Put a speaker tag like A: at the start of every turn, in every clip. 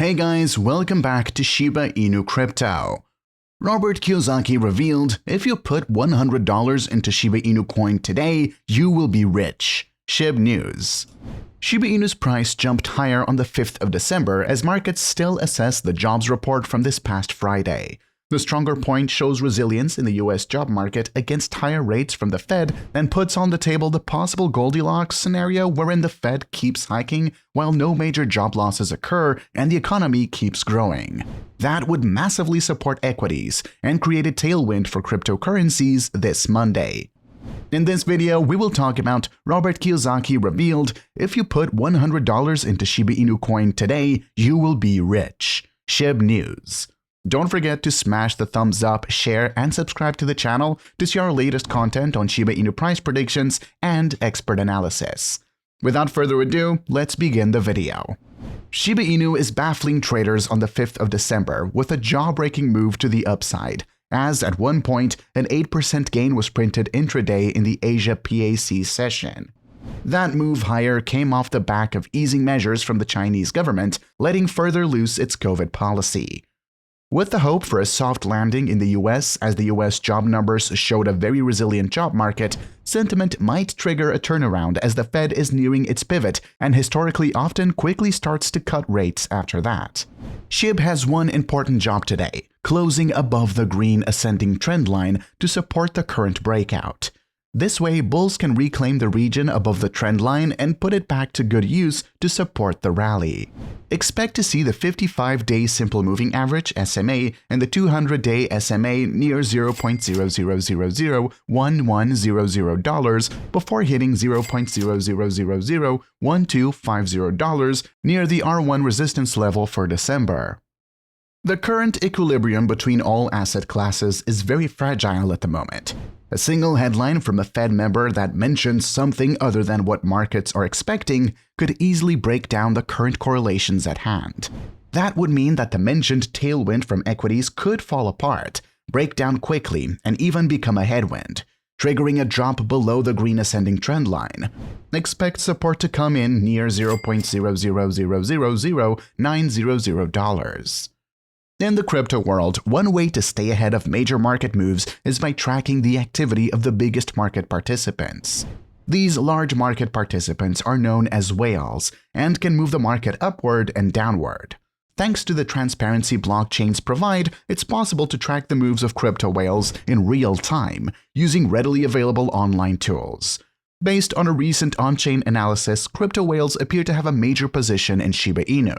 A: Hey guys, welcome back to Shiba Inu Crypto. Robert Kiyosaki revealed, if you put $100 into Shiba Inu Coin today, you will be rich. Shib News. Shiba Inu's price jumped higher on the 5th of December as markets still assess the jobs report from this past Friday. The stronger point shows resilience in the U.S. job market against higher rates from the Fed and puts on the table the possible Goldilocks scenario wherein the Fed keeps hiking while no major job losses occur and the economy keeps growing. That would massively support equities and create a tailwind for cryptocurrencies this Monday. In this video, we will talk about Robert Kiyosaki revealed, if you put $100 into Shiba Inu Coin today, you will be rich. Shib News. Don't forget to smash the thumbs up, share, and subscribe to the channel to see our latest content on Shiba Inu price predictions and expert analysis. Without further ado, let's begin the video. Shiba Inu is baffling traders on the 5th of December with a jaw-breaking move to the upside, as at one point an 8% gain was printed intraday in the Asia PAC session. That move higher came off the back of easing measures from the Chinese government, letting further loose its COVID policy. With the hope for a soft landing in the US as the US job numbers showed a very resilient job market, sentiment might trigger a turnaround as the Fed is nearing its pivot and historically often quickly starts to cut rates after that. Shib has one important job today, closing above the green ascending trend line to support the current breakout. This way, bulls can reclaim the region above the trend line and put it back to good use to support the rally. Expect to see the 55-day simple moving average SMA and the 200-day SMA near $0.00001100 before hitting $0.00001250 near the R1 resistance level for December. The current equilibrium between all asset classes is very fragile at the moment. A single headline from a Fed member that mentions something other than what markets are expecting could easily break down the current correlations at hand. That would mean that the mentioned tailwind from equities could fall apart, break down quickly, and even become a headwind, triggering a drop below the green ascending trend line. Expect support to come in near $0.00000900. In the crypto world, one way to stay ahead of major market moves is by tracking the activity of the biggest market participants. These large market participants are known as whales and can move the market upward and downward. Thanks to the transparency blockchains provide, it's possible to track the moves of crypto whales in real time using readily available online tools. Based on a recent on-chain analysis, crypto whales appear to have a major position in Shiba Inu.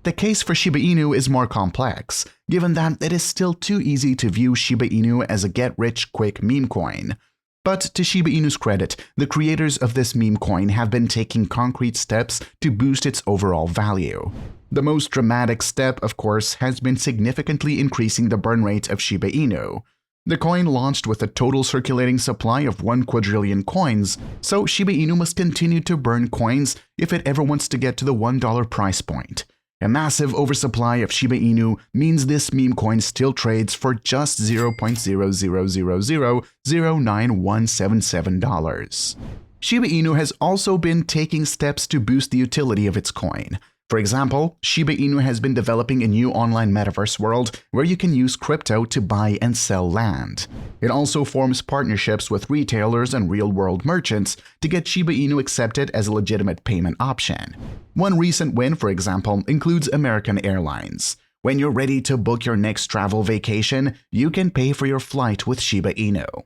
A: The case for Shiba Inu is more complex, given that it is still too easy to view Shiba Inu as a get-rich-quick meme coin. But to Shiba Inu's credit, the creators of this meme coin have been taking concrete steps to boost its overall value. The most dramatic step, of course, has been significantly increasing the burn rate of Shiba Inu. The coin launched with a total circulating supply of 1 quadrillion coins, so Shiba Inu must continue to burn coins if it ever wants to get to the $1 price point. A massive oversupply of Shiba Inu means this meme coin still trades for just $0.00000917. Shiba Inu has also been taking steps to boost the utility of its coin. For example, Shiba Inu has been developing a new online metaverse world where you can use crypto to buy and sell land. It also forms partnerships with retailers and real-world merchants to get Shiba Inu accepted as a legitimate payment option. One recent win, for example, includes American Airlines. When you're ready to book your next travel vacation, you can pay for your flight with Shiba Inu.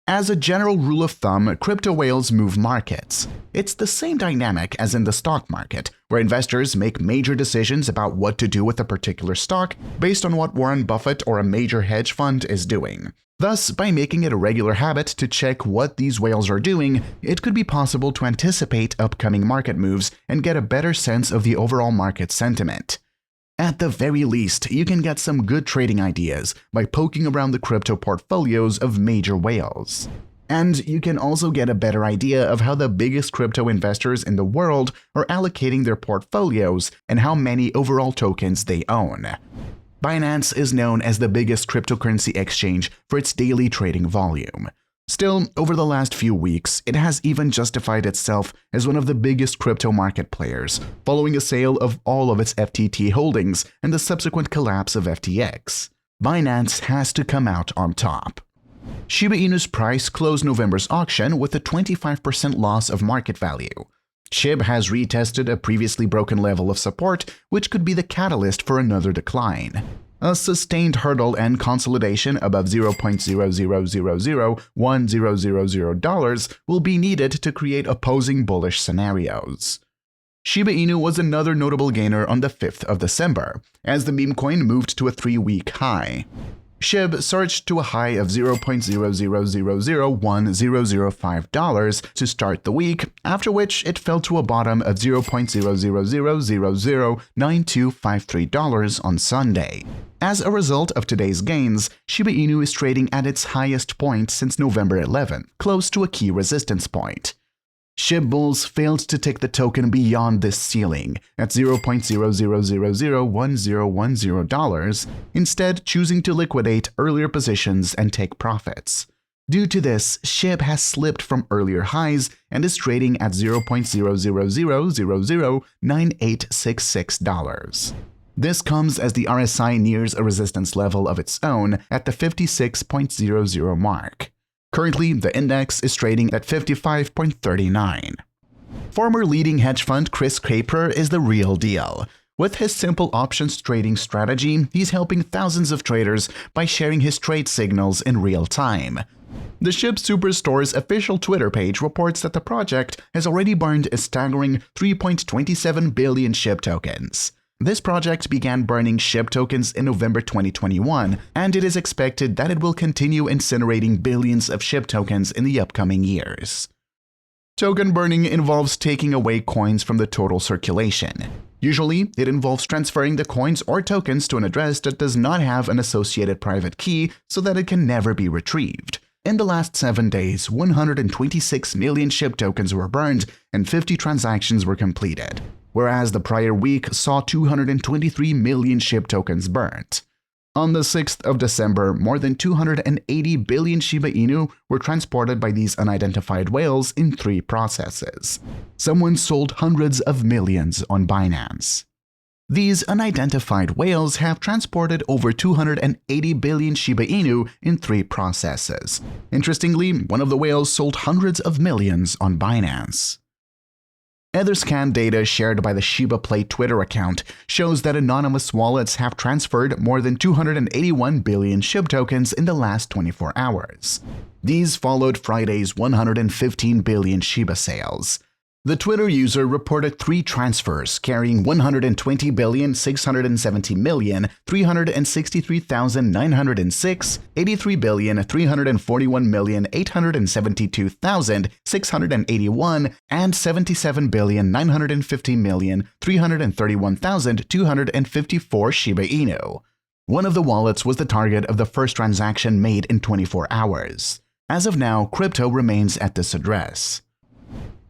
A: As a general rule of thumb, crypto whales move markets. It's the same dynamic as in the stock market, where investors make major decisions about what to do with a particular stock based on what Warren Buffett or a major hedge fund is doing. Thus, by making it a regular habit to check what these whales are doing, it could be possible to anticipate upcoming market moves and get a better sense of the overall market sentiment. At the very least, you can get some good trading ideas by poking around the crypto portfolios of major whales. And you can also get a better idea of how the biggest crypto investors in the world are allocating their portfolios and how many overall tokens they own. Binance is known as the biggest cryptocurrency exchange for its daily trading volume. Still, over the last few weeks, it has even justified itself as one of the biggest crypto market players, following a sale of all of its FTT holdings and the subsequent collapse of FTX. Binance has to come out on top. Shiba Inu's price closed November's auction with a 25% loss of market value. Shib has retested a previously broken level of support, which could be the catalyst for another decline. A sustained hurdle and consolidation above $0.0001000 will be needed to create opposing bullish scenarios. Shiba Inu was another notable gainer on the 5th of December, as the meme coin moved to a 3-week high. Shib surged to a high of $0.0001005 to start the week, after which it fell to a bottom of $0.000009253 on Sunday. As a result of today's gains, Shiba Inu is trading at its highest point since November 11, close to a key resistance point. Shib bulls failed to take the token beyond this ceiling at $0.0001010, instead choosing to liquidate earlier positions and take profits. Due to this, Shib has slipped from earlier highs and is trading at $0.000009866. This comes as the RSI nears a resistance level of its own at the 56.00 mark. Currently, the index is trading at 55.39. Former leading hedge fund Chris Caper is the real deal. With his simple options trading strategy, he's helping thousands of traders by sharing his trade signals in real time. The Shib Superstore's official Twitter page reports that the project has already burned a staggering 3.27 billion Shib tokens. This project began burning Shib tokens in November 2021, and it is expected that it will continue incinerating billions of Shib tokens in the upcoming years. Token burning involves taking away coins from the total circulation. Usually, it involves transferring the coins or tokens to an address that does not have an associated private key so that it can never be retrieved. In the last 7 days, 126 million Shib tokens were burned and 50 transactions were completed, whereas the prior week saw 223 million Shib tokens burnt. On the 6th of December, more than 280 billion Shiba Inu were transported by these unidentified whales in 3 processes. Someone sold hundreds of millions on Binance. These unidentified whales have transported over 280 billion Shiba Inu in 3 processes. Interestingly, one of the whales sold hundreds of millions on Binance. Etherscan data shared by the Shiba Play Twitter account shows that anonymous wallets have transferred more than 281 billion Shib tokens in the last 24 hours. These followed Friday's 115 billion Shiba sales. The Twitter user reported 3 transfers carrying 120,670,363,906, 83,341,872,681, and 77,950,331,254 Shiba Inu. One of the wallets was the target of the first transaction made in 24 hours. As of now, crypto remains at this address.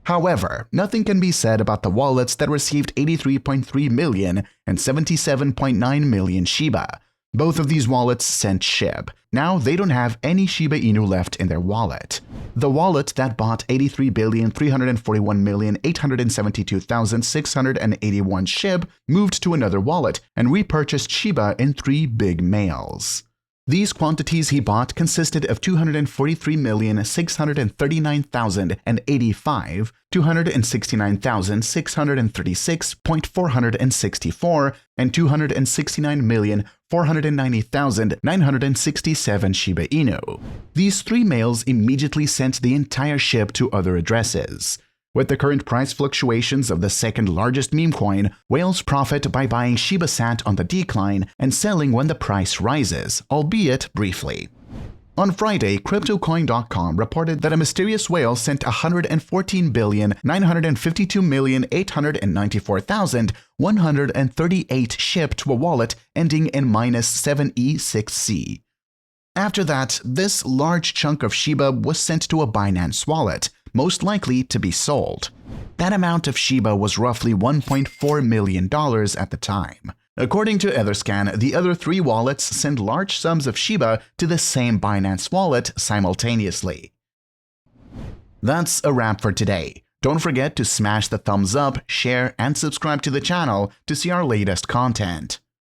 A: However, nothing can be said about the wallets that received 83.3 million and 77.9 million Shiba. Both of these wallets sent Shib. Now they don't have any Shiba Inu left in their wallet. The wallet that bought 83,341,872,681 Shib moved to another wallet and repurchased Shiba in 3 big mails. These quantities he bought consisted of 243,639,085, 269,636.464, and 269,490,967 Shiba Inu. These 3 mails immediately sent the entire Shib to other addresses. With the current price fluctuations of the second largest meme coin, whales profit by buying Shiba Sat on the decline and selling when the price rises, albeit briefly. On Friday, CryptoCoin.com reported that a mysterious whale sent 114,952,894,138 Shib to a wallet ending in -7E6C. After that, this large chunk of Shiba was sent to a Binance wallet, most likely to be sold. That amount of Shiba was roughly $1.4 million at the time. According to Etherscan, the other 3 wallets sent large sums of Shiba to the same Binance wallet simultaneously. That's a wrap for today. Don't forget to smash the thumbs up, share, and subscribe to the channel to see our latest content.